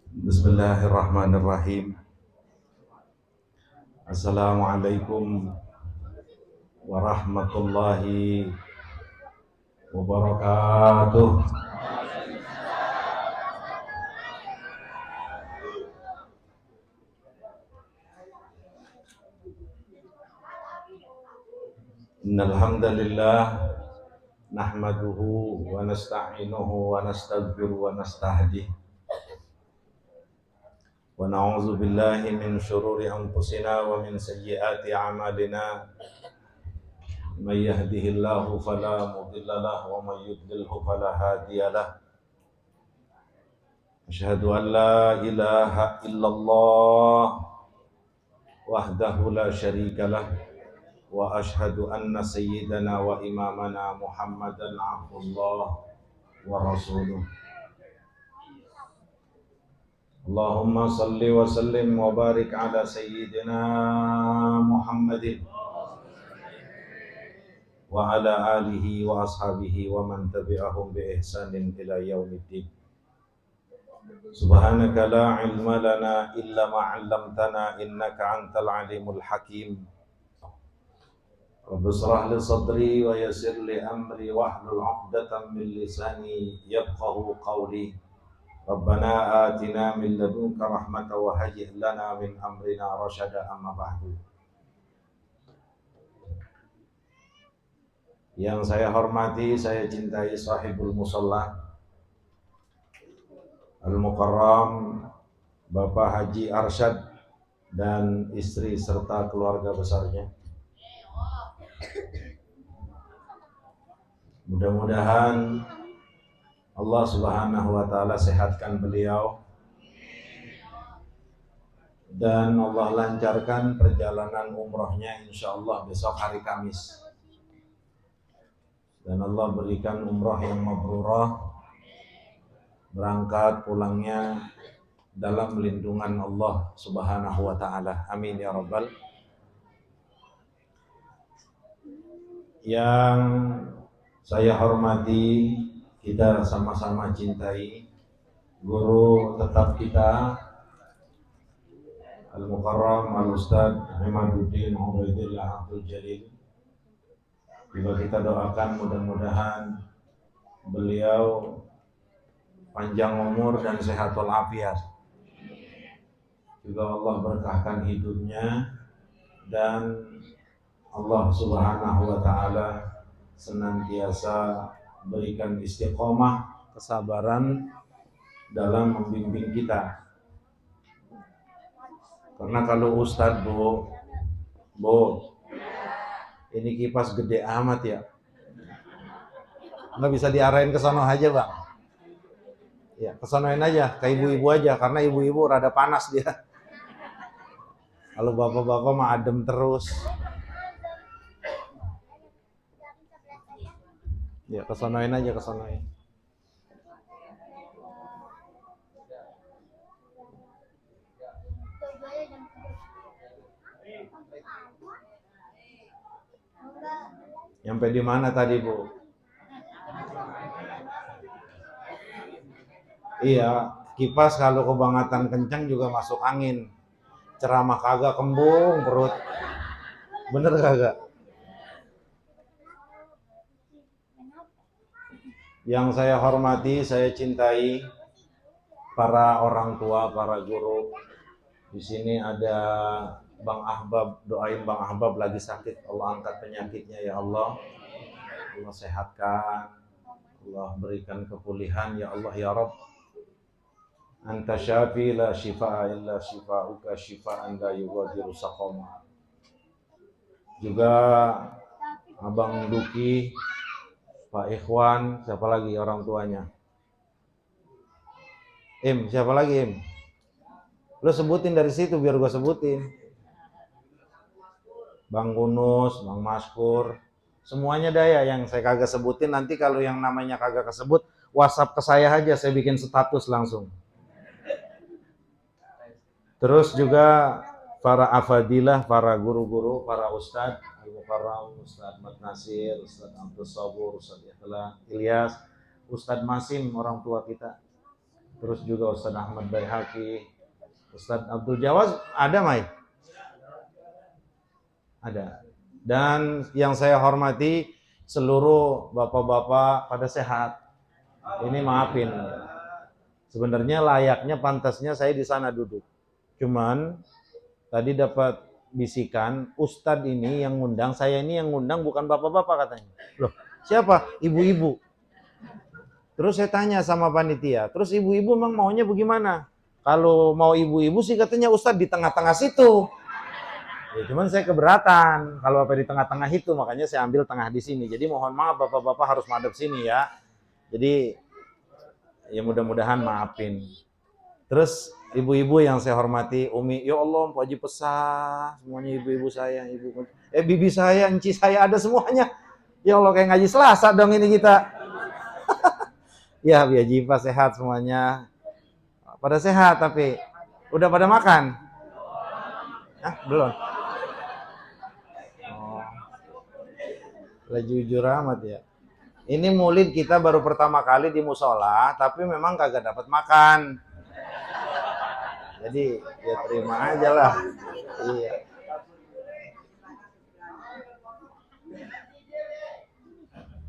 Bismillahirrahmanirrahim. Assalamualaikum warahmatullahi wabarakatuh. Innal hamdalillah nahmaduhu wa nasta'inuhu wa nastaghfiruhu wa nastahdihi wa na'udzu billahi min syururi anfusina wa min sayyiati a'malina. May yahdihillahu fala mudilla lahu wa may yudlilhu fala hadiya lahu. Asyhadu an la ilaha illallah wahdahu la syarika lah wa asyhadu anna sayyidana wa imamana Muhammadan abdullah wa rasuluh. Allahumma salli wa sallim wa barik ala sayyidina Muhammadin wa ala alihi wa ashabihi wa man tabi'ahum bi ihsanin ila yaumiddin. Subhanaka la ilma lana illa ma 'allamtana innaka antal alimul hakim. Rabbi shrah li sadri wa yassir li amri wahlul 'uqdatam min lisani yafqahu qawli. Rabbana atina min ladunka rahmatan wa hayyi' lana min amrina rasyada, amma ba'du. Yang saya hormati, saya cintai sahibul musalla Al-Mukarram Bapak Haji Arsyad dan istri serta keluarga besarnya. Mudah-mudahan Allah Subhanahu wa taala sehatkan beliau dan Allah lancarkan perjalanan umrohnya insyaallah besok hari Kamis. Dan Allah berikan umroh yang mabrurah, berangkat pulangnya dalam lindungan Allah Subhanahu wa taala. Amin ya rabbal. Yang saya hormati, kita sama-sama cintai guru tetap kita Al-Mukarram Al-Ustadz Imaduddin Ubaidillah Abdul Jalil. Juga kita doakan mudah-mudahan beliau panjang umur dan sehat walafiat. Juga Allah berkahkan hidupnya dan Allah Subhanahu wa taala senantiasa berikan istiqomah, kesabaran dalam membimbing kita. Karena kalau Ustadz Bu, ini kipas gede amat ya. Nggak bisa diarahin ke sono aja bang. Ya kesonoin aja, ke ibu-ibu aja, karena ibu-ibu rada panas dia. Kalau bapak-bapak mah adem terus. Ya kesonoin aja, kesonoin. Nyampe di mana tadi Bu? Iya, kipas kalau kebangetan kencang juga masuk angin. Ceramah kagak kembung perut. Bener kagak? Yang saya hormati, saya cintai para orang tua, para guru. Di sini ada Bang Ahbab, doain Bang Ahbab lagi sakit. Allah angkat penyakitnya ya Allah. Allah sehatkan. Allah berikan kepulihan ya Allah ya Rabb. Anta syafi la shifaa illa shifauka shifaan la yughadiru saqama. Juga Abang Duki, Pak Ikhwan, siapa lagi orang tuanya? Siapa lagi Lo sebutin dari situ biar gua sebutin. Bang Gunus, Bang Maskur, semuanya daya yang saya kagak sebutin. Nanti kalau yang namanya kagak kesebut, WhatsApp ke saya aja, saya bikin status langsung. Terus juga para afadilah, para guru-guru, para ustadz, Al-Mukarram, Ustadz Ahmad Nasir, Ustadz Abdul Sabur, Ustadz Ilyas, Ustadz Masim orang tua kita, terus juga Ustadz Ahmad Baihaqi, Ustadz Abdul Jawaz, ada Mai? Ada. Dan yang saya hormati seluruh bapak-bapak pada sehat. Ini maafin. Sebenarnya layaknya pantasnya saya di sana duduk. Cuman tadi dapat bisikan Ustadz ini yang ngundang, saya ini yang ngundang bukan bapak-bapak katanya. Loh, siapa? Ibu-ibu. Terus saya tanya sama panitia, terus ibu-ibu emang maunya bagaimana? Kalau mau ibu-ibu sih katanya Ustadz di tengah-tengah situ. Ya, cuman saya keberatan kalau apa di tengah-tengah itu, makanya saya ambil tengah di sini. Jadi mohon maaf bapak-bapak harus madep sini ya. Jadi ya mudah-mudahan maafin. Terus ibu-ibu yang saya hormati, Umi, ya Allah, Pak Haji pesah semuanya ibu-ibu saya, bibi saya, enci saya ada semuanya. Ya Allah kayak ngaji Selasa dong ini kita. Ya biar Jipa sehat semuanya. Pada sehat tapi udah pada makan? Ah, belum. Lah jujur amat ya. Ini maulid kita baru pertama kali di musola, tapi memang kagak dapat makan. Jadi ya terima aja lah. Iya.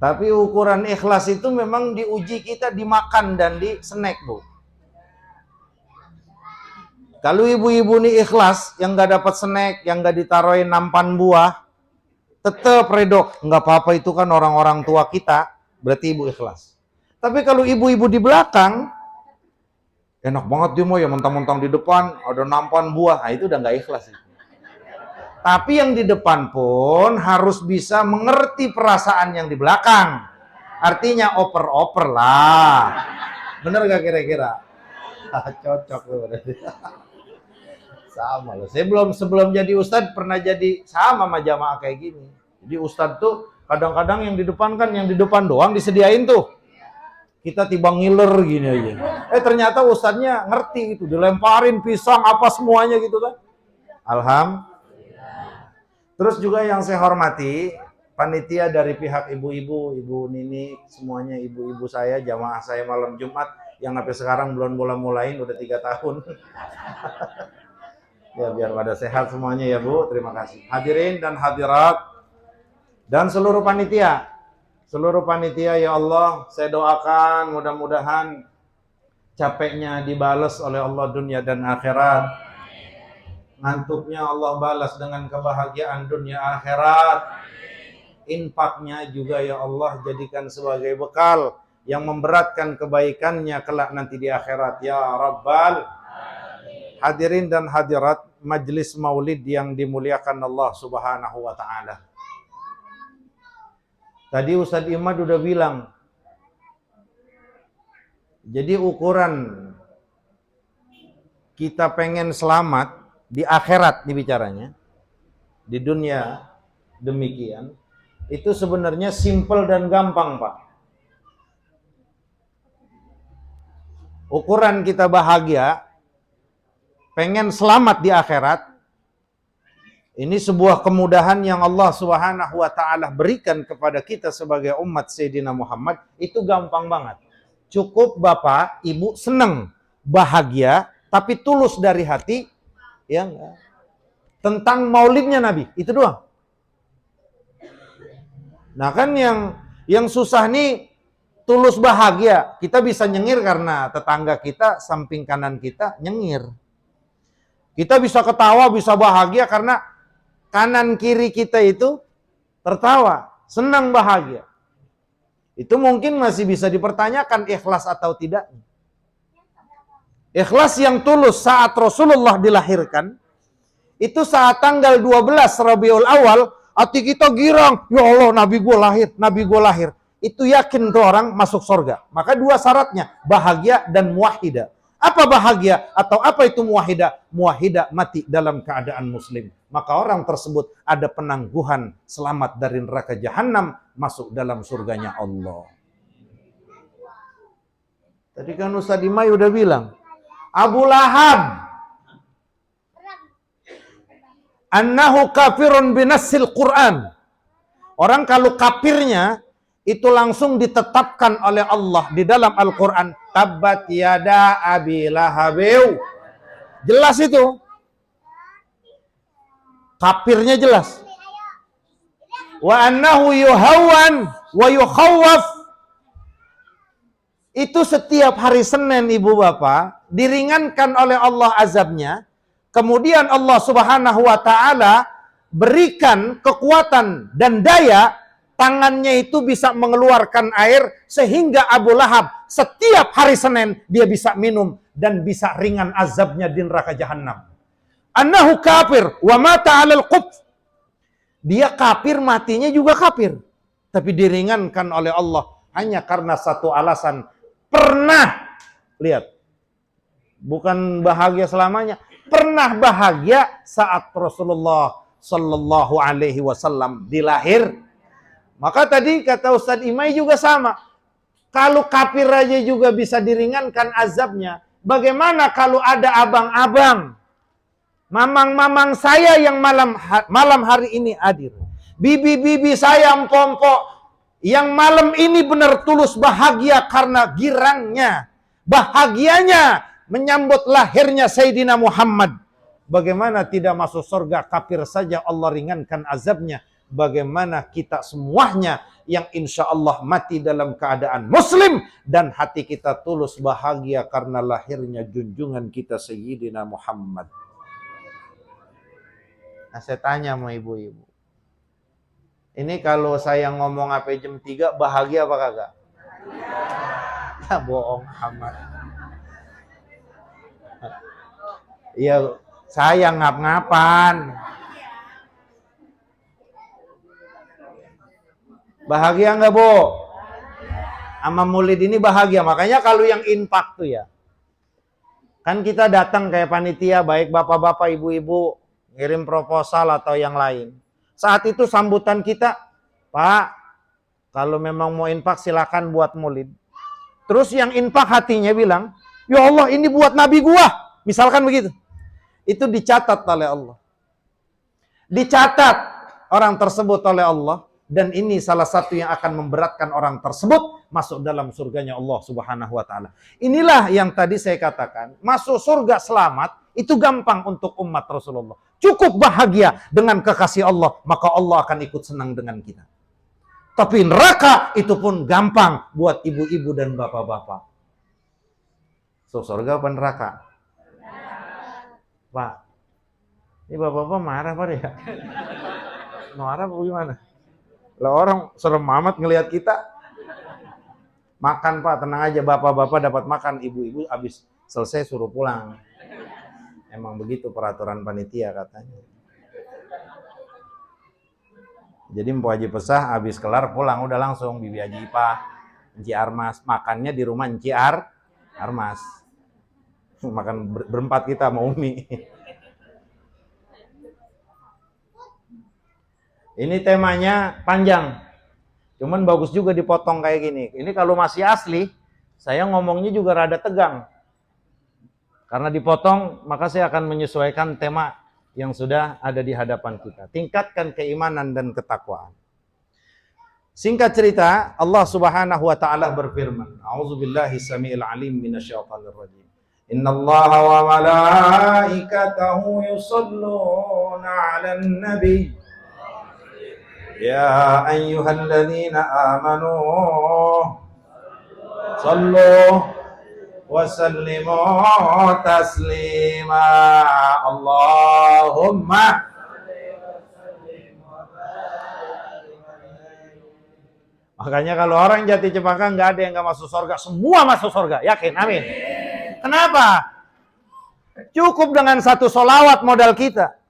Tapi ukuran ikhlas itu memang diuji kita dimakan dan di snack, Bu. Kalau ibu-ibu nih ikhlas, yang nggak dapat snack, yang nggak ditaruhin nampan buah, tetap redok, nggak apa-apa itu kan orang-orang tua kita, berarti ibu ikhlas. Tapi kalau ibu-ibu di belakang, enak banget dia mau ya mentang-mentang di depan ada nampan buah, nah itu udah nggak ikhlas. Tapi yang di depan pun harus bisa mengerti perasaan yang di belakang. Artinya oper-oper lah. Bener gak kira-kira? Cocok loh berarti. Sama loh. Saya sebelum jadi ustadz pernah jadi sama jamaah kayak gini. Jadi ustadz tuh kadang-kadang yang di depan kan yang di depan doang disediain tuh. Kita tiba ngiler gini aja. Ternyata ustadznya ngerti itu, dilemparin pisang apa semuanya gitu kan. Alhamdulillah. Terus juga yang saya hormati panitia dari pihak ibu-ibu, Ibu Nini, semuanya ibu-ibu saya, jamaah saya malam Jumat yang sampai sekarang belum mulai-mulain udah 3 tahun. Ya biar pada sehat semuanya ya Bu, terima kasih. Hadirin dan hadirat dan seluruh panitia. Seluruh panitia ya Allah, saya doakan mudah-mudahan capeknya dibalas oleh Allah dunia dan akhirat. Ngantuknya Allah balas dengan kebahagiaan dunia akhirat. Infaknya juga ya Allah jadikan sebagai bekal yang memberatkan kebaikannya kelak nanti di akhirat ya Rabbal. Hadirin dan hadirat majelis maulid yang dimuliakan Allah Subhanahu wa taala. Tadi Ustadz Imad udah bilang. Jadi ukuran kita pengen selamat di akhirat dibicaranya. Di dunia demikian. Itu sebenarnya simple dan gampang, Pak. Ukuran kita bahagia pengen selamat di akhirat, ini sebuah kemudahan yang Allah Subhanahu wa taala berikan kepada kita sebagai umat Sayyidina Muhammad, itu gampang banget. Cukup Bapak, Ibu senang, bahagia, tapi tulus dari hati, ya enggak? Tentang maulidnya Nabi, itu doang. Nah kan yang susah nih tulus bahagia. Kita bisa nyengir karena tetangga kita, samping kanan kita nyengir. Kita bisa ketawa, bisa bahagia karena kanan kiri kita itu tertawa, senang bahagia. Itu mungkin masih bisa dipertanyakan ikhlas atau tidak. Ikhlas yang tulus saat Rasulullah dilahirkan, itu saat tanggal 12 Rabiul Awal, hati kita girang, ya Allah Nabi gue lahir, Nabi gue lahir. Itu yakin tuh orang masuk surga. Maka 2 syaratnya, bahagia dan muwahidah. Apa bahagia atau apa itu muwahidah? Muwahidah mati dalam keadaan muslim. Maka orang tersebut ada penangguhan selamat dari neraka jahanam, masuk dalam surganya Allah. Tadi kan Ustadz Imai udah bilang, Abu Lahab annahu kafirun binassil Quran. Orang kalau kafirnya itu langsung ditetapkan oleh Allah di dalam Al-Quran. Tabbat yada abi lahabiw. Jelas itu. Kafirnya jelas. Wa annahu yuhawwan wa yukhawwaf. Itu setiap hari Senin, ibu bapak, diringankan oleh Allah azabnya. Kemudian Allah Subhanahu wa ta'ala berikan kekuatan dan daya, tangannya itu bisa mengeluarkan air, sehingga Abu Lahab setiap hari Senin dia bisa minum dan bisa ringan azabnya di neraka jahanam. Annahu kafir wa mata 'alal quf. Dia kafir, matinya juga kafir, tapi diringankan oleh Allah hanya karena satu alasan. Pernah, lihat, bukan bahagia selamanya, pernah bahagia saat Rasulullah Sallallahu Alaihi Wasallam dilahir. Maka tadi kata Ustadz Imai juga sama. Kalau kafir aja juga bisa diringankan azabnya, bagaimana kalau ada abang-abang, mamang-mamang saya yang malam hari ini hadir, bibi-bibi saya empompo yang malam ini benar tulus bahagia karena girangnya, bahagianya menyambut lahirnya Sayyidina Muhammad. Bagaimana tidak masuk surga? Kafir saja Allah ringankan azabnya. Bagaimana kita semuanya yang insya Allah mati dalam keadaan muslim dan hati kita tulus bahagia karena lahirnya junjungan kita Sayyidina Muhammad. Nah, saya tanya sama ibu-ibu, ini kalau saya ngomong sampai jam 3 bahagia apa kagak? Ya bohong amat. Iya, saya ngap-ngapan. Bahagia enggak, Bu? Sama Maulid ini bahagia. Makanya kalau yang infak tuh ya, kan kita datang kayak panitia, baik bapak-bapak, ibu-ibu, ngirim proposal atau yang lain. Saat itu sambutan kita, Pak, kalau memang mau infak silakan buat Maulid. Terus yang infak hatinya bilang, ya Allah ini buat Nabi gua. Misalkan begitu. Itu dicatat oleh Allah. Dicatat orang tersebut oleh Allah. Dan ini salah satu yang akan memberatkan orang tersebut masuk dalam surganya Allah Subhanahu wa ta'ala. Inilah yang tadi saya katakan, masuk surga selamat itu gampang untuk umat Rasulullah. Cukup bahagia dengan kekasih Allah, maka Allah akan ikut senang dengan kita. Tapi neraka itu pun gampang buat ibu-ibu dan bapak-bapak. So, surga apa neraka? Pak, ini bapak-bapak marah Pak ya? Marah apa gimana? Lah orang serem amat ngelihat kita. Makan Pak, tenang aja, bapak-bapak dapat makan, ibu-ibu habis selesai suruh pulang. Emang begitu peraturan panitia katanya. Jadi Mpo Haji Pesah habis kelar pulang udah langsung Bibi Haji Ipah, Enci Armas, makannya di rumah Enci Armas. Makan berempat kita sama Umi. Ini temanya panjang. Cuman bagus juga dipotong kayak gini. Ini kalau masih asli, saya ngomongnya juga rada tegang. Karena dipotong, maka saya akan menyesuaikan tema yang sudah ada di hadapan kita. Tingkatkan keimanan dan ketakwaan. Singkat cerita, Allah Subhanahu wa taala berfirman, A'udzubillahi samiil alim minasyaitonir rajim. Innallaha wa malaikatahu yusholluna 'alan nabi. Ya ayyuhalladzina amanu sallu wa sallimu taslima. Allahumma makanya kalau orang Jati Cempaka nggak ada yang nggak masuk surga, semua masuk surga, yakin, amin. Kenapa? Cukup dengan satu solawat modal kita.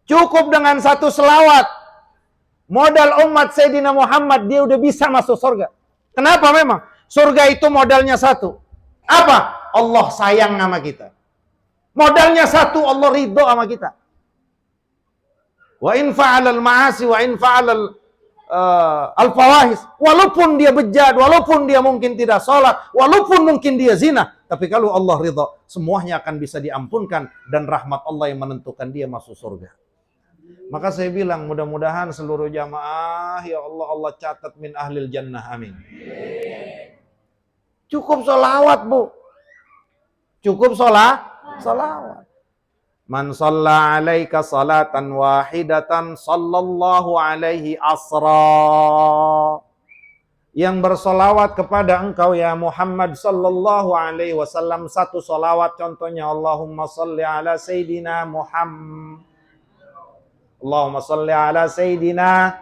Cukup dengan satu selawat modal umat Sayyidina Muhammad, dia udah bisa masuk surga. Kenapa memang? Surga itu modalnya satu. Apa? Allah sayang sama kita. Modalnya satu, Allah ridho sama kita. Wa in fa'alal ma'asi wa in fa'alal al-fawahis. Walaupun dia bejat, walaupun dia mungkin tidak sholat, walaupun mungkin dia zina, tapi kalau Allah ridho, semuanya akan bisa diampunkan dan rahmat Allah yang menentukan dia masuk surga. Maka saya bilang mudah-mudahan seluruh jamaah, ya Allah, Allah catat min ahlil jannah, amin. Cukup sholawat, Bu. Cukup sholawat. Man shalla alaika salatan wahidatan sallallahu alaihi asra. Yang bersolawat kepada engkau ya Muhammad sallallahu alaihi wasallam, satu solawat, contohnya Allahumma salli ala Sayyidina Muhammad, Allahumma salli ala Sayyidina,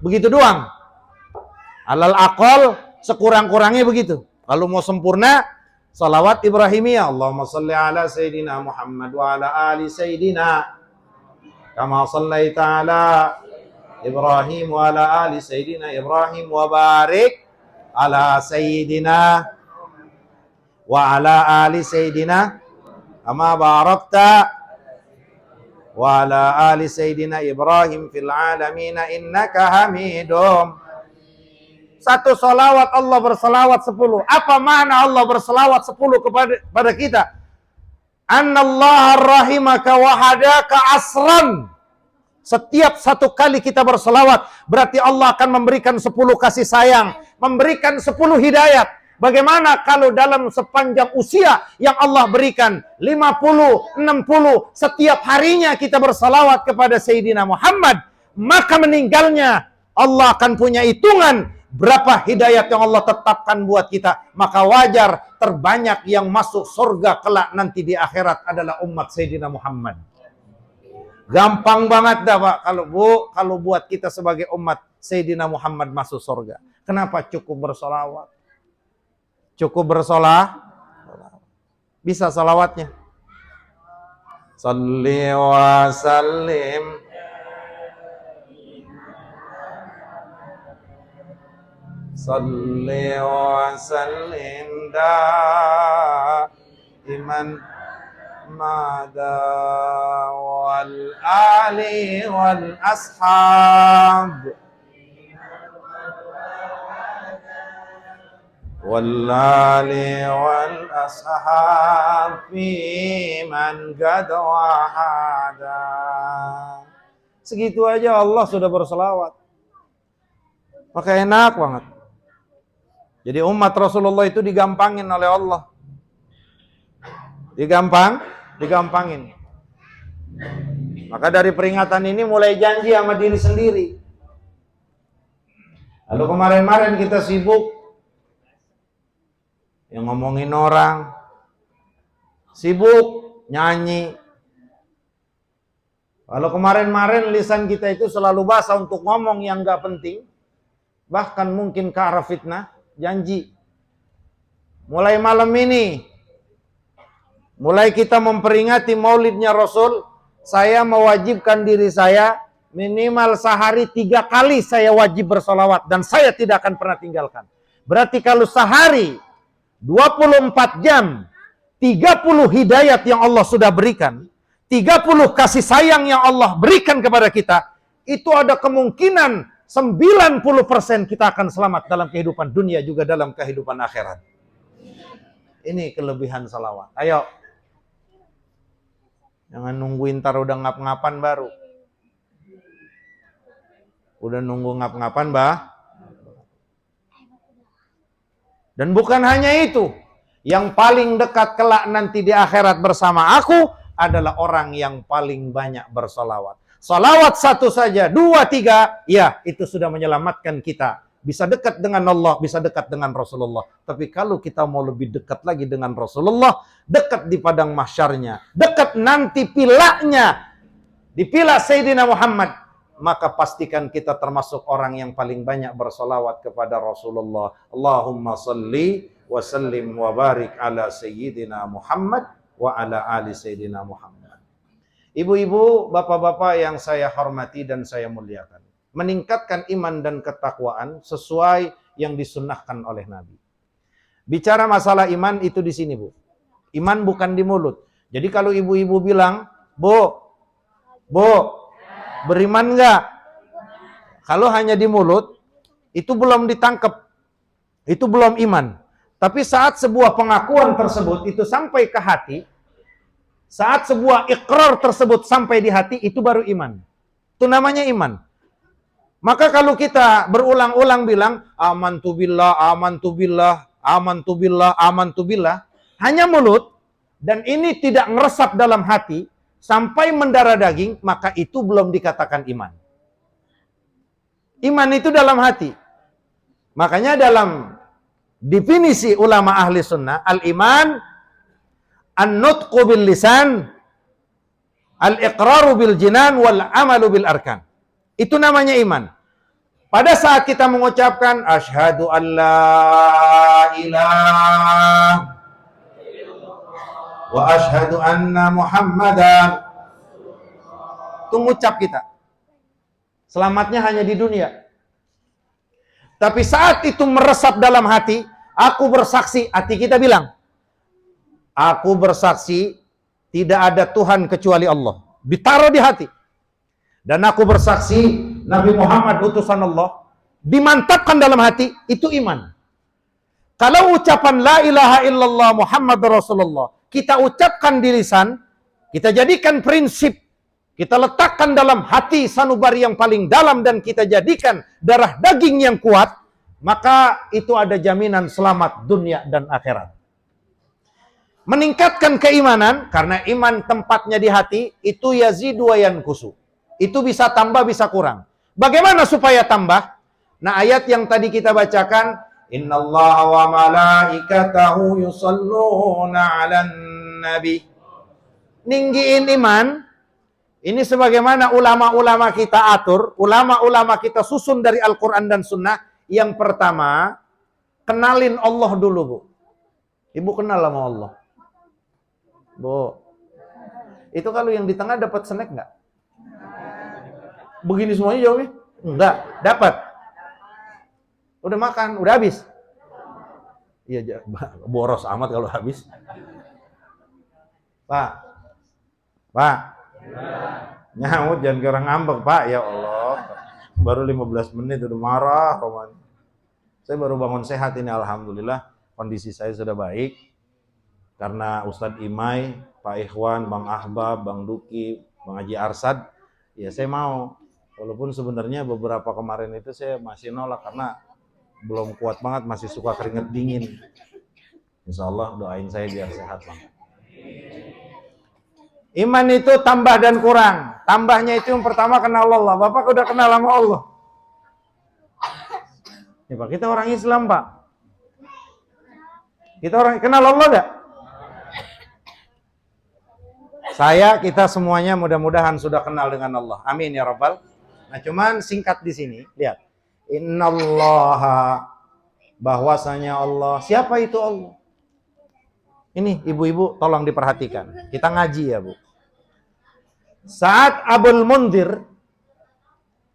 begitu doang. Alal aqal sekurang-kurangnya begitu. Kalau mau sempurna, salawat Ibrahimiyah, Allahumma salli ala Sayyidina Muhammad wa ala ali Sayyidina kama sallaita ala Ibrahim wa ala ali Sayyidina Ibrahim wa barik ala Sayyidina wa ala ali Sayyidina kama barakta wa ala ali Sayyidina Ibrahim fil alamin innaka hamidum. Satu salawat Allah bersalawat 10. Apa makna Allah bersalawat 10 kepada kita? Annallaha rahimaka wa hadaka asran. Setiap satu kali kita berselawat, berarti Allah akan memberikan 10 kasih sayang, memberikan 10 hidayat. Bagaimana kalau dalam sepanjang usia yang Allah berikan, 50, 60, setiap harinya kita berselawat kepada Sayyidina Muhammad, maka meninggalnya Allah akan punya hitungan berapa hidayat yang Allah tetapkan buat kita. Maka wajar terbanyak yang masuk surga kelak nanti di akhirat adalah umat Sayyidina Muhammad. Gampang banget dah Pak kalau buat kita sebagai umat Sayyidina Muhammad masuk surga. Kenapa? Cukup bersolawat. Cukup bersolawat. Bisa salawatnya. Salli wa sallim Salli wa sallim daiman mada wal ali wal ashab wal ali wal ashab fi man qad wahada. Segitu aja Allah sudah berselawat. Maka enak banget. Jadi umat Rasulullah itu digampangin oleh Allah. Digampangin. Maka dari peringatan ini mulai janji sama diri sendiri. Lalu kemarin-kemarin kita sibuk yang ngomongin orang, sibuk nyanyi. Kalau kemarin-kemarin lisan kita itu selalu basah untuk ngomong yang gak penting, bahkan mungkin ke arah fitnah, janji. Mulai malam ini, mulai kita memperingati maulidnya Rasul, saya mewajibkan diri saya, minimal sehari 3 kali saya wajib bersolawat, dan saya tidak akan pernah tinggalkan. Berarti kalau sehari, 24 jam, 30 hidayat yang Allah sudah berikan, 30 kasih sayang yang Allah berikan kepada kita, itu ada kemungkinan 90% kita akan selamat dalam kehidupan dunia juga dalam kehidupan akhirat. Ini kelebihan salawat. Ayo. Jangan nungguin ntar udah ngap-ngapan baru. Udah nunggu ngap-ngapan, Dan bukan hanya itu. Yang paling dekat kelak nanti di akhirat bersama aku adalah orang yang paling banyak bersolawat. Salawat 1 saja, 2, 3, ya itu sudah menyelamatkan kita. Bisa dekat dengan Allah, bisa dekat dengan Rasulullah. Tapi kalau kita mau lebih dekat lagi dengan Rasulullah, dekat di padang mahsyarnya, dekat nanti pilaknya, di pilak Sayyidina Muhammad, maka pastikan kita termasuk orang yang paling banyak bersolawat kepada Rasulullah. Allahumma salli wa sallim wa barik ala Sayyidina Muhammad wa ala ali Sayyidina Muhammad. Ibu-ibu, bapak-bapak yang saya hormati dan saya muliakan. Meningkatkan iman dan ketakwaan sesuai yang disunnahkan oleh Nabi. Bicara masalah iman itu di sini, Bu. Iman bukan di mulut. Jadi kalau ibu-ibu bilang, Bu, beriman enggak? Kalau hanya di mulut, itu belum ditangkap. Itu belum iman. Tapi saat sebuah pengakuan tersebut itu sampai ke hati, Saat sebuah ikrar tersebut sampai di hati, itu baru iman. Itu namanya iman. Maka kalau kita berulang-ulang bilang, amantu billah, amantu billah, amantu billah, amantu billah, hanya mulut, dan ini tidak meresap dalam hati, sampai mendarah daging, maka itu belum dikatakan iman. Iman itu dalam hati. Makanya dalam definisi ulama ahli sunnah, al-iman, an-nutqu bil lisan, al-iqraru bil jinan, wal amalu bil arkan. Itu namanya iman. Pada saat kita mengucapkan, asyhadu an la ilaha wa asyhadu anna muhammadan, itu ngucap kita. Selamatnya hanya di dunia. Tapi saat itu meresap dalam hati, aku bersaksi, hati kita bilang, aku bersaksi tidak ada Tuhan kecuali Allah. Ditaruh di hati. Dan aku bersaksi Nabi Muhammad utusan Allah. Dimantapkan dalam hati, itu iman. Kalau ucapan la ilaha illallah Muhammad Rasulullah, kita ucapkan di lisan, kita jadikan prinsip, kita letakkan dalam hati sanubari yang paling dalam, dan kita jadikan darah daging yang kuat, maka itu ada jaminan selamat dunia dan akhirat. Meningkatkan keimanan, karena iman tempatnya di hati, itu yazidu wa yankusu. Itu bisa tambah, bisa kurang. Bagaimana supaya tambah? Nah, ayat yang tadi kita bacakan, innallaha wa malaikatahu yusalluna 'alan nabi. Ninggiin iman. Ini sebagaimana ulama-ulama kita atur, ulama-ulama kita susun dari Al-Quran dan Sunnah. Yang pertama, kenalin Allah dulu, Bu. Ibu kenal sama Allah? Bu, itu kalau yang di tengah dapat snack nggak? Begini semuanya jawabnya? Enggak, dapat. Udah makan, udah habis? Iya, boros amat kalau habis. Pak. Nyaut, jangan kayak orang ngambek, Pak. Ya Allah. Baru 15 menit udah marah, Roman. Saya baru bangun sehat ini, alhamdulillah. Kondisi saya sudah baik. Karena Ustadz Imai, Pak Ikhwan, Bang Ahbab, Bang Duki, Bang Haji Arsad, ya saya mau. Walaupun sebenarnya beberapa kemarin itu saya masih nolak karena belum kuat banget, masih suka keringet dingin. Insya Allah doain saya biar sehat, Bang. Iman itu tambah dan kurang. Tambahnya itu yang pertama kenal Allah. Bapak udah kenal sama Allah. Ya Pak, kita orang Islam, Pak. Kita orang kenal Allah gak? Kita semuanya mudah-mudahan sudah kenal dengan Allah. Amin ya Rabbal. Nah, cuman singkat di sini, lihat. Innallaha, bahwasanya Allah. Siapa itu Allah? Ini ibu-ibu tolong diperhatikan. Kita ngaji ya, Bu. Saat Abul Mundhir,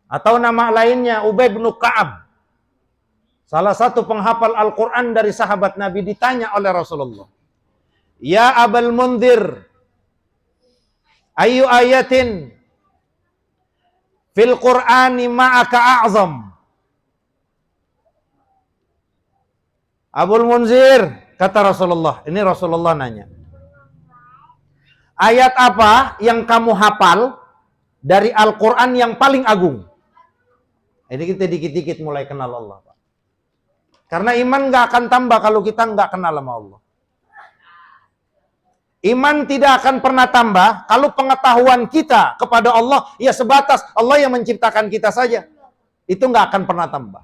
atau nama lainnya Ubay bin Ka'ab, salah satu penghafal Al-Quran dari sahabat Nabi, ditanya oleh Rasulullah, ya Abul Mundhir, ayu ayatin fil Qur'ani ma'aka a'zam. Abul Munzir, kata Rasulullah, ini Rasulullah nanya, ayat apa yang kamu hafal dari Al-Quran yang paling agung? Ini kita dikit-dikit mulai kenal Allah, Pak. Karena iman gak akan tambah kalau kita gak kenal sama Allah. Iman tidak akan pernah tambah kalau pengetahuan kita kepada Allah ya sebatas Allah yang menciptakan kita saja. Itu nggak akan pernah tambah.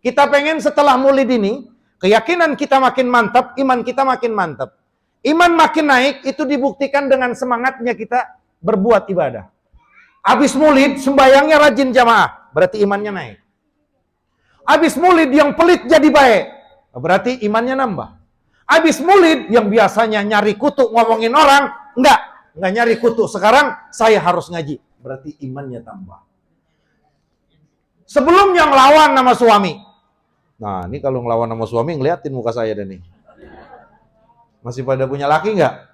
Kita pengen setelah maulid ini, keyakinan kita makin mantap, iman kita makin mantap. Iman makin naik, itu dibuktikan dengan semangatnya kita berbuat ibadah. Habis maulid, sembayangnya rajin jamaah, berarti imannya naik. Habis maulid yang pelit jadi baik, berarti imannya nambah. Habis maulid yang biasanya nyari kutu ngomongin orang, enggak nyari kutu. Sekarang saya harus ngaji, berarti imannya tambah. Sebelumnya ngelawan sama suami. Nah, ini kalau ngelawan sama suami, ngeliatin muka saya dan nih. Masih pada punya laki enggak?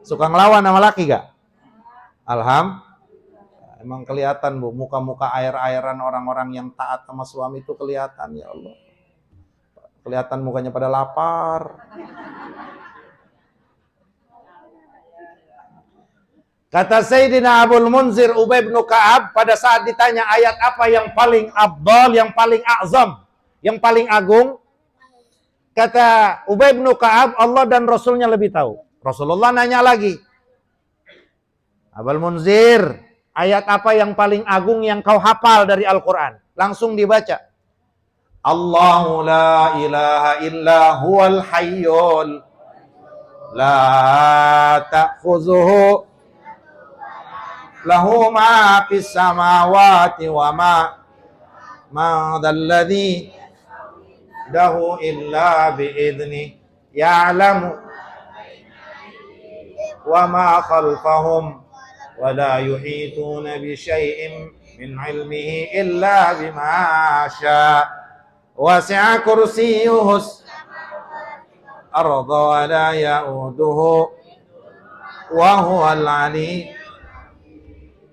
Suka ngelawan sama laki enggak? Emang kelihatan, Bu, muka-muka air-airan orang-orang yang taat sama suami itu kelihatan, ya Allah. Kelihatan mukanya pada lapar. Kata Sayyidina Abul Munzir Ubay bin Ka'ab pada saat ditanya ayat apa yang paling afdal, yang paling azam, yang paling agung, kata Ubay bin Ka'ab, Allah dan Rasulnya lebih tahu. Rasulullah nanya lagi, Abul Munzir, ayat apa yang paling agung yang kau hafal dari Al-Quran? Langsung dibaca. Allahu la ilaha illa huwal hayyul la ta'khuzuhu lahu ma fis samawati wa ma dzalladzi dahu illa biidni ya'lamu wa ma khalfahum wa la yuhituna bi syai'in min ilmihi illa bima syaa wasi'a kursiyyuhus arda wa la ya'uduhu wa huwal 'ali.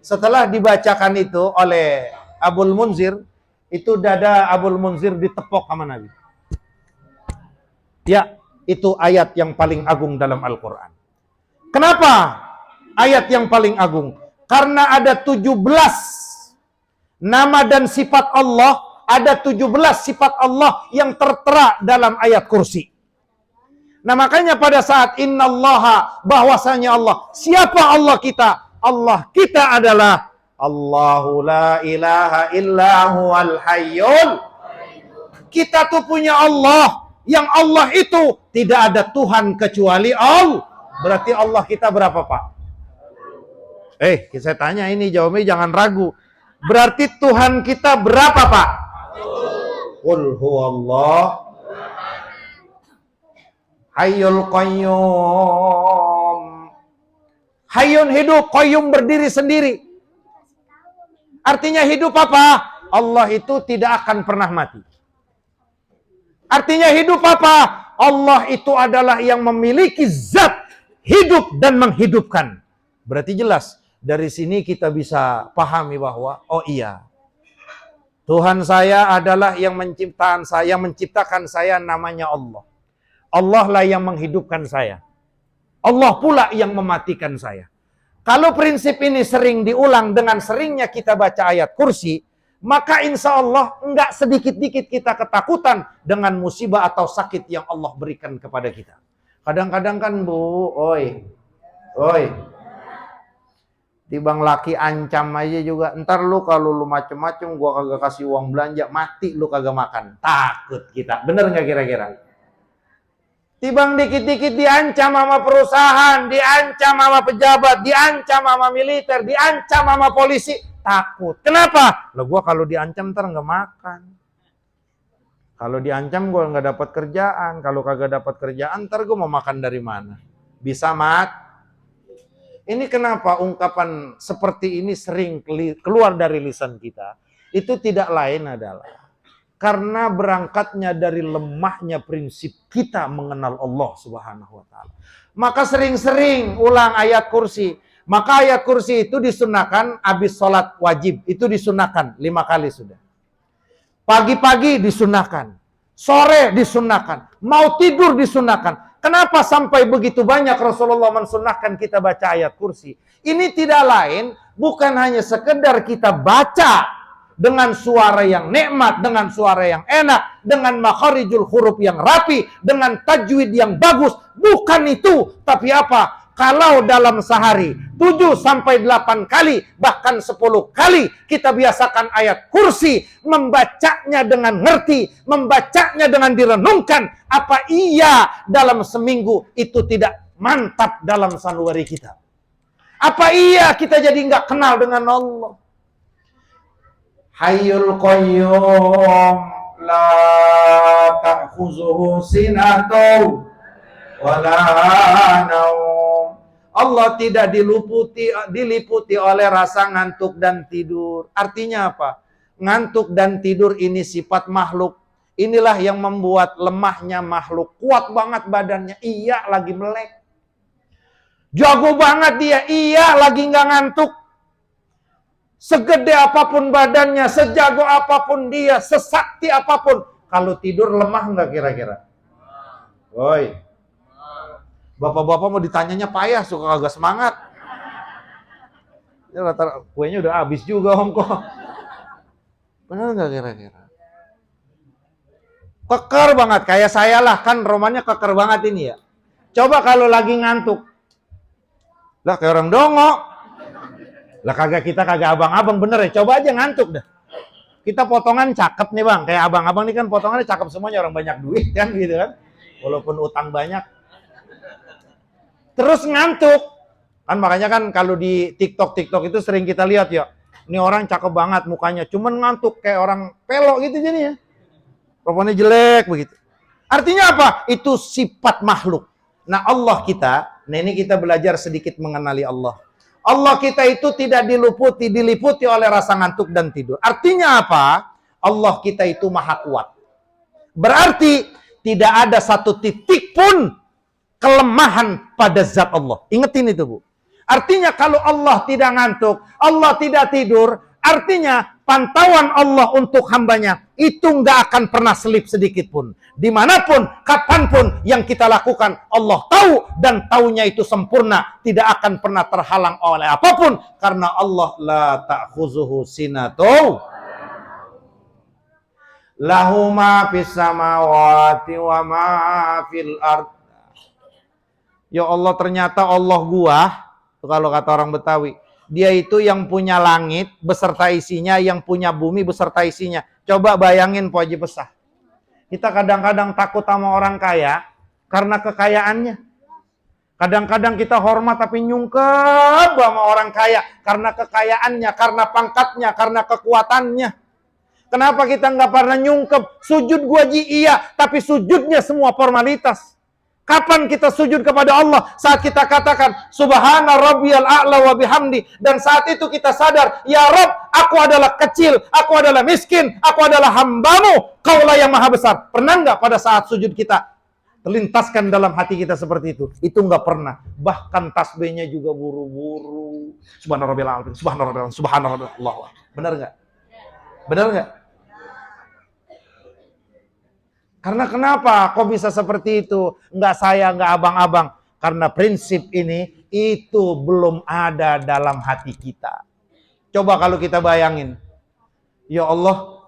Setelah dibacakan itu oleh Abul Munzir, itu dada Abul Munzir ditepok sama Nabi. Ya, itu ayat yang paling agung dalam Al-Quran. Kenapa ayat yang paling agung? Karena ada 17 nama dan sifat Allah, ada 17 sifat Allah yang tertera dalam ayat kursi. Nah makanya pada saat innallaha, bahwasanya Allah, siapa Allah kita? Allah kita adalah Allahu la ilaha illa huwal hayyul. Kita tuh punya Allah, yang Allah itu tidak ada Tuhan kecuali Allah. Berarti Allah kita berapa, Pak? Saya tanya ini, jawabnya jangan ragu. Berarti Tuhan kita berapa, Pak? Qul huwallah hayyul qayyum. Hayyun hidup, qayyum berdiri sendiri. Artinya hidup apa? Allah itu tidak akan pernah mati. Artinya hidup apa? Allah itu adalah yang memiliki zat hidup dan menghidupkan. Berarti jelas, dari sini kita bisa pahami bahwa, oh iya, Tuhan saya adalah yang menciptakan saya, namanya Allah. Allah lah yang menghidupkan saya. Allah pula yang mematikan saya. Kalau prinsip ini sering diulang dengan seringnya kita baca ayat kursi, maka insya Allah enggak sedikit-dikit kita ketakutan dengan musibah atau sakit yang Allah berikan kepada kita. Kadang-kadang kan Bu, oi, tibang laki ancam aja juga, ntar lu kalau lu macem-macem gua kagak kasih uang belanja, mati lu kagak makan. Takut kita, bener nggak kira-kira? Tibang dikit-dikit diancam sama perusahaan, diancam sama pejabat, diancam sama militer, diancam sama polisi. Takut. Kenapa? Lah gua kalau diancam ntar nggak makan. Kalau diancam gua nggak dapat kerjaan. Kalau kagak dapat kerjaan ntar gua mau makan dari mana? Bisa mat. Ini kenapa ungkapan seperti ini sering keluar dari lisan kita? Itu tidak lain adalah karena berangkatnya dari lemahnya prinsip kita mengenal Allah Subhanahu wa taala. Maka sering-sering ulang ayat kursi. Maka ayat kursi itu disunahkan habis sholat wajib. Itu disunahkan 5 kali sudah. Pagi-pagi disunahkan. Sore disunahkan. Mau tidur disunahkan. Kenapa sampai begitu banyak Rasulullah mensunahkan kita baca ayat kursi? Ini tidak lain, bukan hanya sekedar kita baca dengan suara yang nikmat, dengan suara yang enak, dengan makharijul huruf yang rapi, dengan tajwid yang bagus. Bukan itu, tapi apa? Kalau dalam sehari 7-8 kali, bahkan 10 kali kita biasakan ayat kursi, membacanya dengan ngerti, membacanya dengan direnungkan, apa iya dalam seminggu itu tidak mantap dalam sanubari kita? Apa iya kita jadi nggak kenal dengan Allah? Hayyul qayyum la ta'khuzuhu sinatun wa la naum. Allah tidak diliputi oleh rasa ngantuk dan tidur. Artinya apa? Ngantuk dan tidur ini sifat makhluk. Inilah yang membuat lemahnya makhluk. Kuat banget badannya, iya lagi melek. Jago banget dia, iya lagi nggak ngantuk. Segede apapun badannya, sejago apapun dia, sesakti apapun, kalau tidur lemah nggak kira-kira? Woi, bapak-bapak mau ditanyanya payah, suka kagak semangat. Kuenya udah habis juga om kok. Benar nggak kira-kira? Keker banget, kayak saya lah, kan romannya keker banget ini ya. Coba kalau lagi ngantuk. Lah kayak orang dongo. Lah kita kagak abang-abang bener ya, coba aja ngantuk dah. Kita potongan cakep nih bang, kayak abang-abang ini kan potongannya cakep semuanya, orang banyak duit kan gitu kan. Walaupun utang banyak. Terus ngantuk. Kan makanya kan kalau di TikTok itu sering kita lihat ya. Ini orang cakep banget mukanya, cuman ngantuk kayak orang pelok gitu jadinya. Rupanya jelek begitu. Artinya apa? Itu sifat makhluk. Nah Allah kita, nah ini kita belajar sedikit mengenali Allah. Allah kita itu tidak diliputi oleh rasa ngantuk dan tidur. Artinya apa? Allah kita itu maha kuat. Berarti tidak ada satu titik pun kelemahan pada zat Allah. Ingetin itu Bu. Artinya kalau Allah tidak ngantuk, Allah tidak tidur, artinya pantauan Allah untuk hambanya itu nggak akan pernah selip sedikit pun. Dimanapun, kapanpun yang kita lakukan, Allah tahu dan taunya itu sempurna. Tidak akan pernah terhalang oleh apapun. Karena Allah la ta'khuzuhu sinatu. Lahu ma fis samawati wa ma fil ard. Ya Allah, ternyata Allah gua, kalau kata orang Betawi, dia itu yang punya langit beserta isinya, yang punya bumi beserta isinya. Coba bayangin Po Haji Besar. Kita kadang-kadang takut sama orang kaya karena kekayaannya. Kadang-kadang kita hormat tapi nyungkep sama orang kaya karena kekayaannya, karena pangkatnya, karena kekuatannya. Kenapa kita nggak pernah nyungkep? Sujud gua iya, tapi sujudnya semua formalitas. Kapan kita sujud kepada Allah? Saat kita katakan Subhana rabbiyal a'la wa bihamdi, dan saat itu kita sadar, ya Rabb, aku adalah kecil, aku adalah miskin, aku adalah hambamu, Kaulah yang maha besar. Pernah nggak pada saat sujud kita terlintaskan dalam hati kita seperti itu? Itu nggak pernah. Bahkan tasbihnya juga buru-buru. Subhana rabbiyal a'la, subhana rabbiyal a'la, subhana rabbiyal a'la. Benar nggak? Benar nggak? Karena kenapa? Kok bisa seperti itu? Enggak saya, enggak abang-abang. Karena prinsip ini, itu belum ada dalam hati kita. Coba kalau kita bayangin. Ya Allah,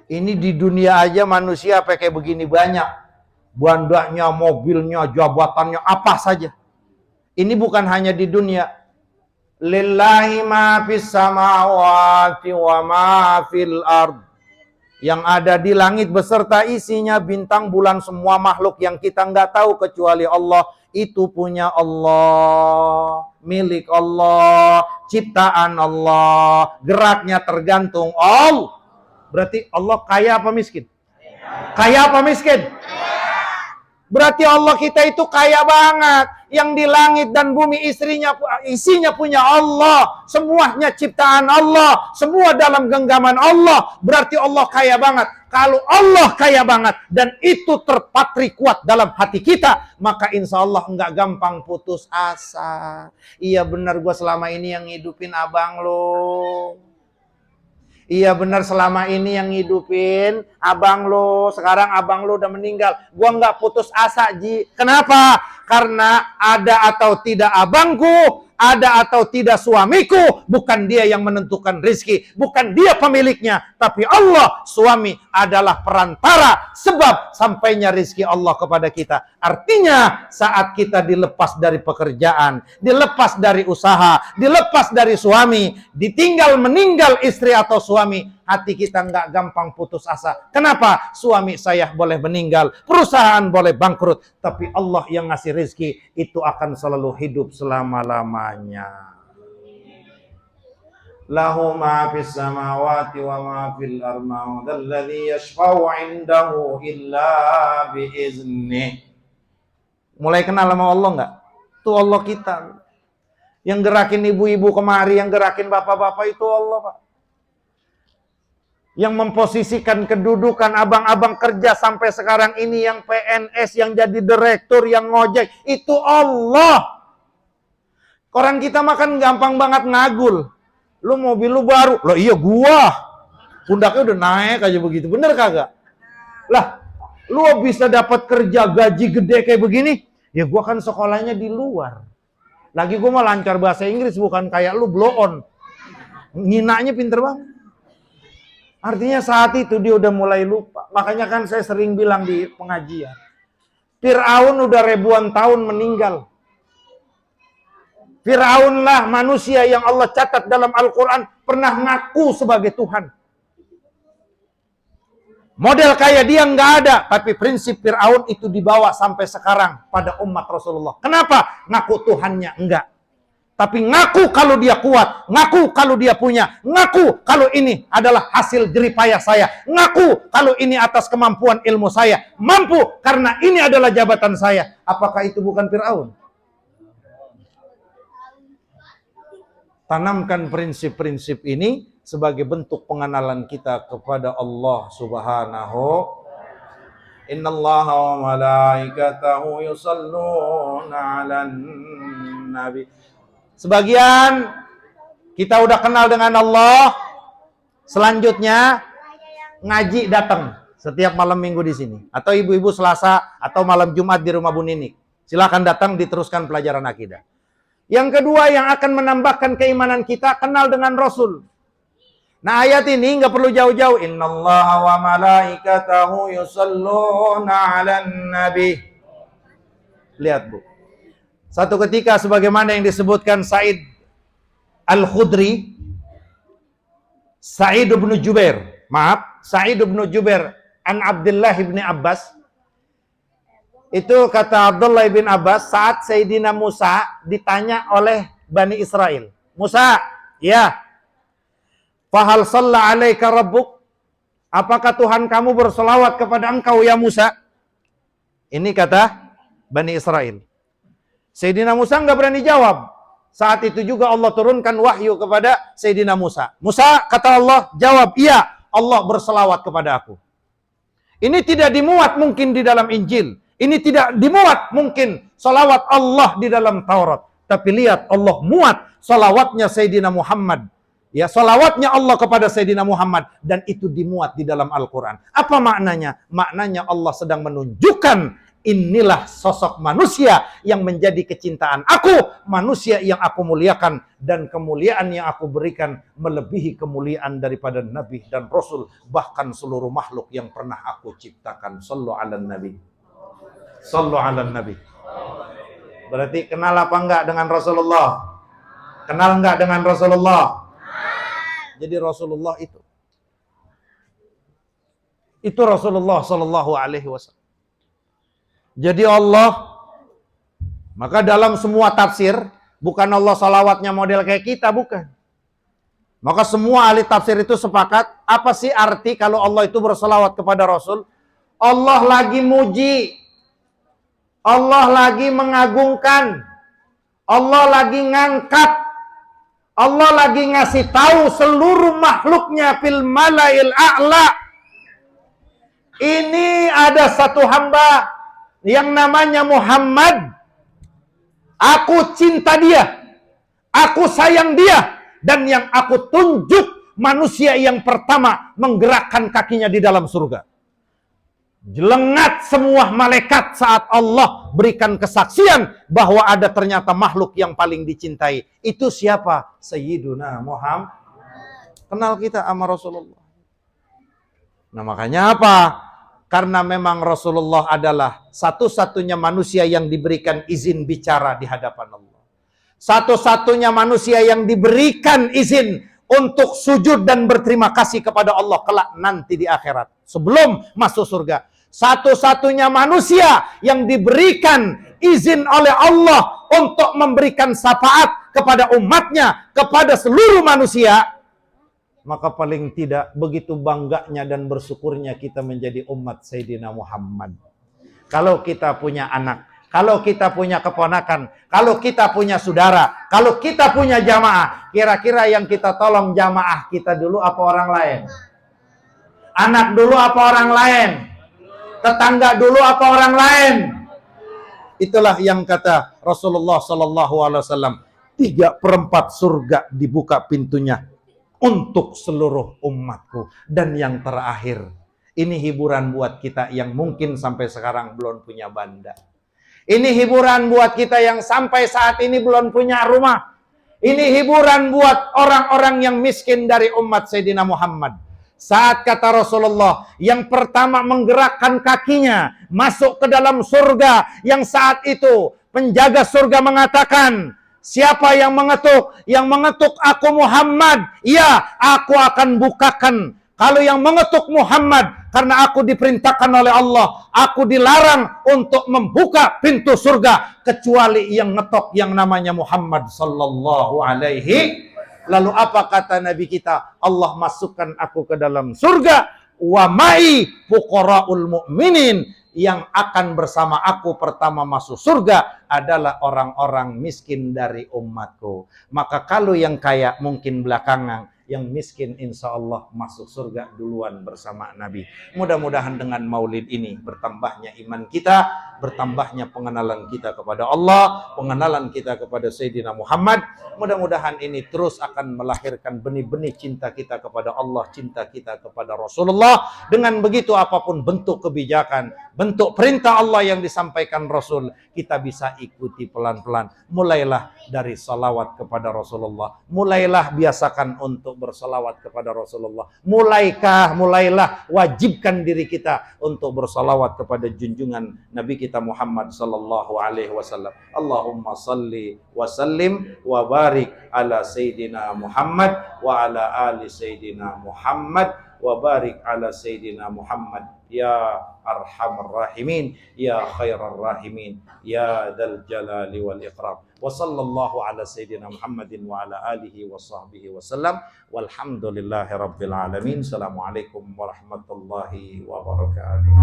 ini di dunia aja manusia kayak begini banyak. Bandanya, mobilnya, jabatannya, apa saja. Ini bukan hanya di dunia. Lillahi ma fis samawati wa ma fil ard. Yang ada di langit beserta isinya, bintang, bulan, semua makhluk yang kita nggak tahu kecuali Allah, itu punya Allah, milik Allah, ciptaan Allah, geraknya tergantung Allah. Berarti Allah kaya apa miskin? Kaya apa miskin? Berarti Allah kita itu kaya banget. Yang di langit dan bumi isinya punya Allah. Semuanya ciptaan Allah. Semua dalam genggaman Allah. Berarti Allah kaya banget. Kalau Allah kaya banget dan itu terpatri kuat dalam hati kita, maka insya Allah enggak gampang putus asa. Iya benar, gue selama ini yang ngidupin abang lo. Iya benar, selama ini yang ngidupin abang lo. Sekarang abang lo udah meninggal. Gua nggak putus asa, Ji. Kenapa? Karena ada atau tidak abangku, ada atau tidak suamiku, bukan dia yang menentukan rizki, bukan dia pemiliknya, tapi Allah. Suami adalah perantara sebab sampainya rizki Allah kepada kita. Artinya saat kita dilepas dari pekerjaan, dilepas dari usaha, dilepas dari suami, ditinggal meninggal istri atau suami, hati kita nggak gampang putus asa. Kenapa? Suami saya boleh meninggal, perusahaan boleh bangkrut, tapi Allah yang ngasih rizki itu akan selalu hidup selama-lamanya. Lahu ma fis samawati wa ma fil ardi, dzalladzi yashfa'u 'indahu illa bi'izni. Mulai kenal sama Allah nggak? Itu Allah kita. Yang gerakin ibu-ibu kemari, yang gerakin bapak-bapak itu Allah, Pak. Yang memposisikan kedudukan abang-abang kerja sampai sekarang ini, yang PNS, yang jadi direktur, yang ngojek, itu Allah. Orang kita makan gampang banget ngagul. Lu mobil lu baru, loh iya gua. Pundaknya udah naik aja begitu, bener kagak? Lah, lu bisa dapat kerja gaji gede kayak begini, ya gua kan sekolahnya di luar. Lagi gue mah lancar bahasa Inggris, bukan kayak lu blow on. Nginanya pinter banget. Artinya saat itu dia udah mulai lupa. Makanya kan saya sering bilang di pengajian, Fir'aun udah ribuan tahun meninggal. Fir'aun lah manusia yang Allah catat dalam Al-Quran pernah ngaku sebagai Tuhan. Model kayak dia nggak ada, tapi prinsip Fir'aun itu dibawa sampai sekarang pada umat Rasulullah. Kenapa? Ngaku Tuhannya enggak. Tapi ngaku kalau dia kuat, ngaku kalau dia punya, ngaku kalau ini adalah hasil jeripayah saya, ngaku kalau ini atas kemampuan ilmu saya, mampu karena ini adalah jabatan saya. Apakah itu bukan Fir'aun? Tanamkan prinsip-prinsip ini sebagai bentuk pengenalan kita kepada Allah Subhanahu. Innallaha wa malaikatahu yusalluna 'alan nabi. Sebagian kita udah kenal dengan Allah. Selanjutnya ngaji datang setiap malam minggu di sini, atau ibu-ibu Selasa atau malam Jumat di rumah Bu Ninik. Silakan datang diteruskan pelajaran akidah. Yang kedua yang akan menambahkan keimanan kita, kenal dengan Rasul. Nah, ayat ini nggak perlu jauh-jauh. Innallaha wa malaikatahu yusalluna 'alan nabi. Lihat, Bu. Satu ketika sebagaimana yang disebutkan Sa'id Al-Khudri, Sa'id bin Jubair an Abdullah bin Abbas. Itu kata Abdullah bin Abbas saat Sayyidina Musa ditanya oleh Bani Israel. Musa, ya. Fahal shalla alaika rabbuk? Apakah Tuhan kamu berselawat kepada engkau ya Musa? Ini kata Bani Israel. Sayyidina Musa nggak berani jawab. Saat itu juga Allah turunkan wahyu kepada Sayyidina Musa. Musa, kata Allah, jawab, iya, Allah berselawat kepada aku. Ini tidak dimuat mungkin di dalam Injil. Ini tidak dimuat mungkin salawat Allah di dalam Taurat. Tapi lihat, Allah muat salawatnya Sayyidina Muhammad. Ya, salawatnya Allah kepada Sayyidina Muhammad. Dan itu dimuat di dalam Al-Quran. Apa maknanya? Maknanya Allah sedang menunjukkan, inilah sosok manusia yang menjadi kecintaan aku. Manusia yang aku muliakan. Dan kemuliaan yang aku berikan melebihi kemuliaan daripada Nabi dan Rasul. Bahkan seluruh makhluk yang pernah aku ciptakan. Sallu ala Nabi. Sallu ala Nabi. Berarti kenal apa enggak dengan Rasulullah? Kenal enggak dengan Rasulullah? Jadi Rasulullah itu Rasulullah sallallahu alaihi wasallam. Jadi Allah, maka dalam semua tafsir, bukan Allah salawatnya model kayak kita, bukan. Maka semua ahli tafsir itu sepakat, apa sih arti kalau Allah itu bersalawat kepada Rasul? Allah lagi muji, Allah lagi mengagungkan, Allah lagi ngangkat, Allah lagi ngasih tahu seluruh makhluknya fil malail a'la. Ini ada satu hamba yang namanya Muhammad. Aku cinta dia, aku sayang dia, dan yang aku tunjuk manusia yang pertama menggerakkan kakinya di dalam surga. Jelengat semua malaikat saat Allah berikan kesaksian bahwa ada ternyata makhluk yang paling dicintai. Itu siapa? Sayyiduna Muhammad. Kenal kita sama Rasulullah. Nah, makanya apa? Karena memang Rasulullah adalah satu-satunya manusia yang diberikan izin bicara di hadapan Allah. Satu-satunya manusia yang diberikan izin untuk sujud dan berterima kasih kepada Allah kelak nanti di akhirat. Sebelum masuk surga. Satu-satunya manusia yang diberikan izin oleh Allah untuk memberikan syafaat kepada umatnya, kepada seluruh manusia. Maka paling tidak begitu bangganya dan bersyukurnya kita menjadi umat Sayyidina Muhammad. Kalau kita punya anak, kalau kita punya keponakan, kalau kita punya saudara, kalau kita punya jamaah, kira-kira yang kita tolong jamaah kita dulu apa orang lain? Anak dulu apa orang lain? Tetangga dulu apa orang lain? Itulah yang kata Rasulullah sallallahu alaihi wasallam, 3/4 surga dibuka pintunya untuk seluruh umatku. Dan yang terakhir, ini hiburan buat kita yang mungkin sampai sekarang belum punya banda. Ini hiburan buat kita yang sampai saat ini belum punya rumah. Ini hiburan buat orang-orang yang miskin dari umat Sayyidina Muhammad. Saat kata Rasulullah, yang pertama menggerakkan kakinya masuk ke dalam surga, yang saat itu penjaga surga mengatakan, siapa yang mengetuk? Yang mengetuk aku Muhammad. Ya, aku akan bukakan. Kalau yang mengetuk Muhammad, karena aku diperintahkan oleh Allah, aku dilarang untuk membuka pintu surga kecuali yang ngetok yang namanya Muhammad sallallahu alaihi. Lalu apa kata Nabi kita? Allah masukkan aku ke dalam surga, wa ma'i fuqaraul mu'minin. Yang akan bersama aku pertama masuk surga adalah orang-orang miskin dari umatku. Maka kalau yang kaya mungkin belakangan, yang miskin insya Allah masuk surga duluan bersama Nabi. Mudah-mudahan dengan maulid ini bertambahnya iman kita, bertambahnya pengenalan kita kepada Allah, pengenalan kita kepada Sayyidina Muhammad. Mudah-mudahan ini terus akan melahirkan benih-benih cinta kita kepada Allah, cinta kita kepada Rasulullah. Dengan begitu apapun bentuk kebijakan, bentuk perintah Allah yang disampaikan Rasul, kita bisa ikuti pelan-pelan. Mulailah dari salawat kepada Rasulullah. Mulailah biasakan untuk bersalawat kepada Rasulullah. Mulailah wajibkan diri kita untuk bersalawat kepada junjungan Nabi kita Muhammad sallallahu alaihi wasallam. Allahumma salli wa sallim wa barik ala Sayyidina Muhammad wa ala ali Sayyidina Muhammad wa barik ala Sayyidina Muhammad ya arhamar rahimin ya khairar rahimin ya dzal jalali wal ikram. Wa sallallahu ala Sayyidina Muhammadin wa ala alihi wa sahbihi wasallam. Walhamdulillahi rabbil alamin. Assalamualaikum warahmatullahi wabarakatuh.